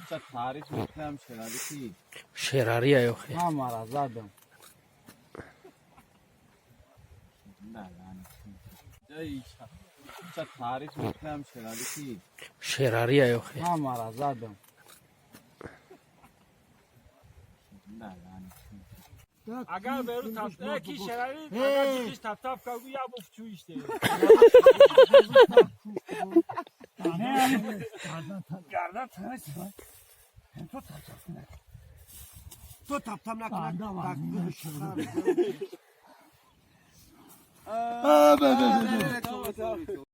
چه تعریف میکنم شرالی شراری yok ya. همارا زدم نه چه تعریف میکنم شرالی Şerari yok ya. همارا زدم نه اگر برو تفتا کی شراری اگر چیزش تفتا کاگو یا بفچو işte. Gardan tanış var. Hem tut tutacaksın. Tut taptam nakına. Bak.